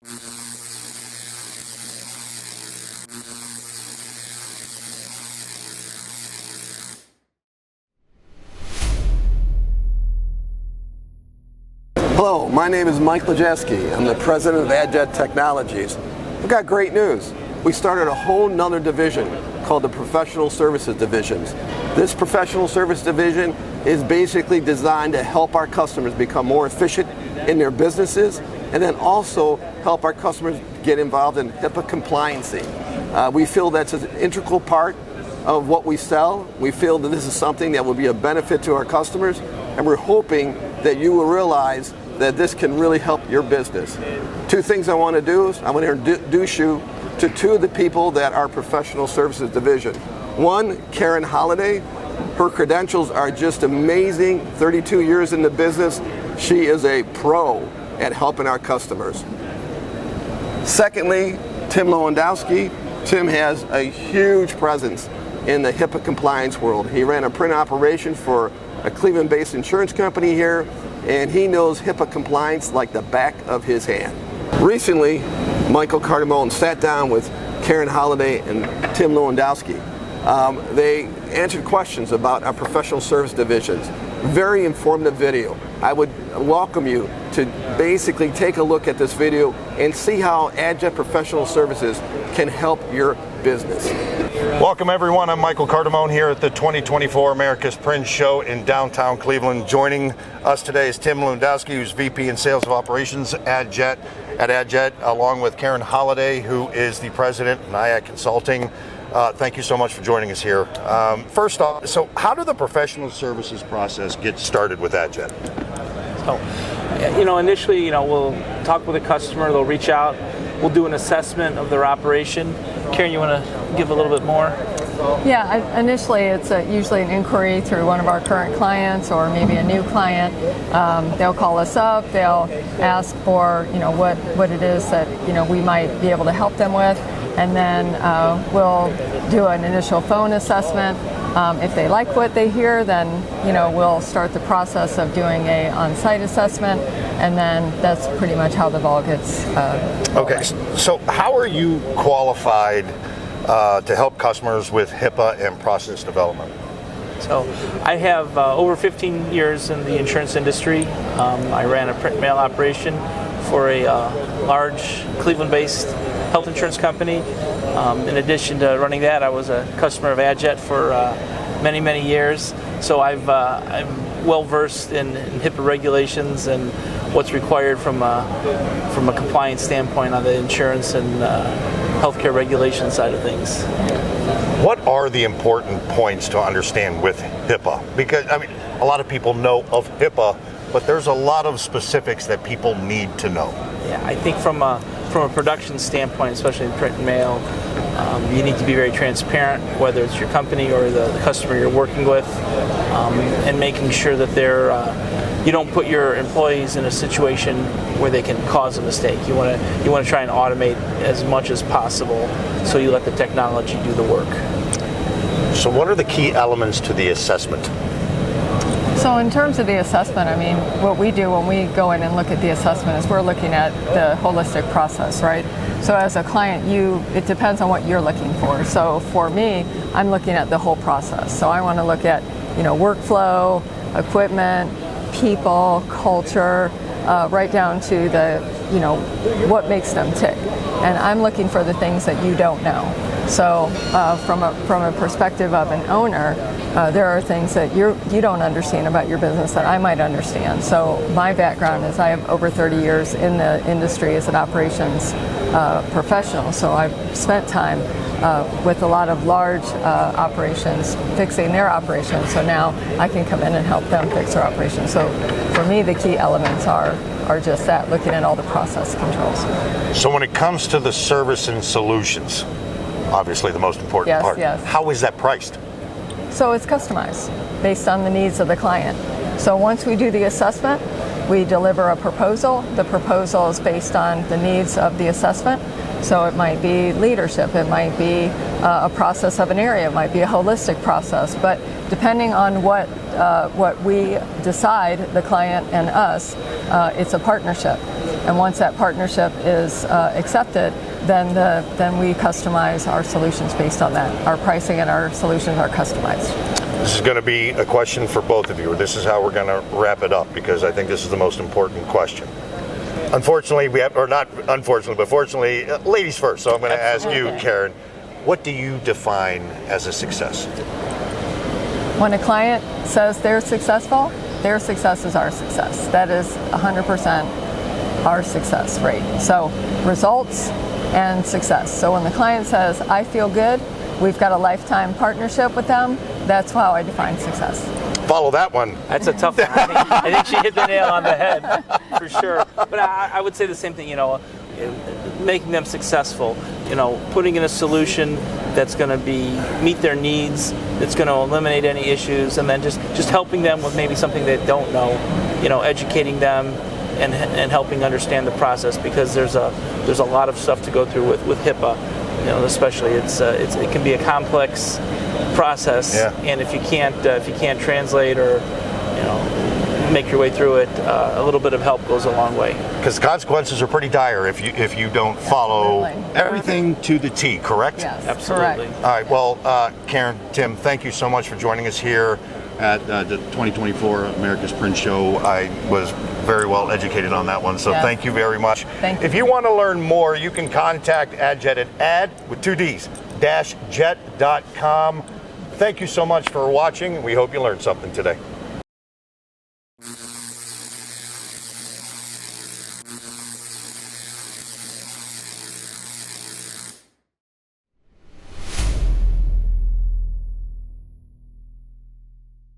Hello, my name is Mike Lewandowski. I'm the president of Adjet Technologies. We've got great news. We started a whole nother division called the Professional Services Divisions. This Professional Service Division is basically designed to help our customers become more efficient in their businesses, and then also help our customers get involved in HIPAA compliancy. We feel that's an integral part of what we sell. We feel that this is something that will be a benefit to our customers, and we're hoping that you will realize that this can really help your business. Two things I want to do is I want to introduce you to two of the people that are Professional Services Division. One, Karen Holliday. Her credentials are just amazing. 32 years in the business. She is a pro at helping our customers. Secondly, Tim Lewandowski. Tim has a huge presence in the HIPAA compliance world. He ran a print operation for a Cleveland-based insurance company here, and he knows HIPAA compliance like the back of his hand. Recently, Michael Cardamone sat down with Karen Holliday and Tim Lewandowski. They answered questions about our professional service divisions. Very informative video. I would welcome you to basically take a look at this video and see how Adjet Professional Services can help your business. Welcome everyone, I'm Michael Cardamone here at the 2024 America's Print Show in downtown Cleveland. Joining us today is Tim Lewandowski, who's VP in Sales of Operations at Adjet, along with Karen Holliday, who is the president of NIAC Consulting. Thank you so much for joining us here. First off, so how did the professional services process get started with Adjet? So, initially, we'll talk with a customer, they'll reach out, we'll do an assessment of their operation. Karen, you want to give a little bit more? Yeah, initially it's usually an inquiry through one of our current clients or maybe a new client. They'll call us up, they'll ask for what it is that we might be able to help them with, and then we'll do an initial phone assessment. If they like what they hear, then we'll start the process of doing a on-site assessment, and then that's pretty much how the ball gets Okay, so how are you qualified to help customers with HIPAA and process development? So I have over 15 years in the insurance industry. I ran a print mail operation for a large Cleveland-based health insurance company. In addition to running that, I was a customer of Adjet for many, many years. So I'm well versed in HIPAA regulations and what's required from a compliance standpoint on the insurance and healthcare regulation side of things. What are the important points to understand with HIPAA? Because a lot of people know of HIPAA, but there's a lot of specifics that people need to know. Yeah, I think from a production standpoint, especially in print and mail, you need to be very transparent, whether it's your company or the customer you're working with, and making sure that you don't put your employees in a situation where they can cause a mistake. You want to try and automate as much as possible, so you let the technology do the work. So what are the key elements to the assessment? So in terms of the assessment, what we do when we go in and look at the assessment is we're looking at the holistic process, right? So as a client, it depends on what you're looking for. So for me, I'm looking at the whole process. So I want to look at, workflow, equipment, people, culture, right down to the, what makes them tick. And I'm looking for the things that you don't know. So from a perspective of an owner, there are things that you don't understand about your business that I might understand. So my background is I have over 30 years in the industry as an operations professional. So I've spent time with a lot of large operations fixing their operations. So now I can come in and help them fix their operations. So for me, the key elements are just that, looking at all the process controls. So when it comes to the service and solutions, obviously the most important part, how is that priced? So it's customized based on the needs of the client. So once we do the assessment, we deliver a proposal. The proposal is based on the needs of the assessment. So it might be leadership, it might be a process of an area, it might be a holistic process, but depending on what we decide, the client and us, it's a partnership. And once that partnership is accepted, then we customize our solutions based on that. Our pricing and our solutions are customized. This is going to be a question for both of you. This is how we're going to wrap it up, because I think this is the most important question. Unfortunately, but fortunately, ladies first. So I'm going to ask you, Karen, what do you define as a success? When a client says they're successful, their success is our success. That is 100% our success rate. So results and success. So when the client says, I feel good, we've got a lifetime partnership with them, that's how I define success. Follow that one. That's a tough one. I think she hit the nail on the head, for sure. But I would say the same thing, making them successful, putting in a solution that's going to meet their needs, that's going to eliminate any issues, and then just helping them with maybe something they don't know, educating them and helping understand the process, because there's a lot of stuff to go through with HIPAA, especially it can be a complex process, and if you can't translate or make your way through it, a little bit of help goes a long way. Because the consequences are pretty dire if you don't follow everything to the T, correct? Yes, absolutely. Correct. All right, well, Karen, Tim, thank you so much for joining us here at the 2024 America's Print Show. I was very well educated on that one, so thank you very much. Thank you. If you want to learn more, you can contact AdJet at ad-jet.com. Thank you so much for watching. We hope you learned something today.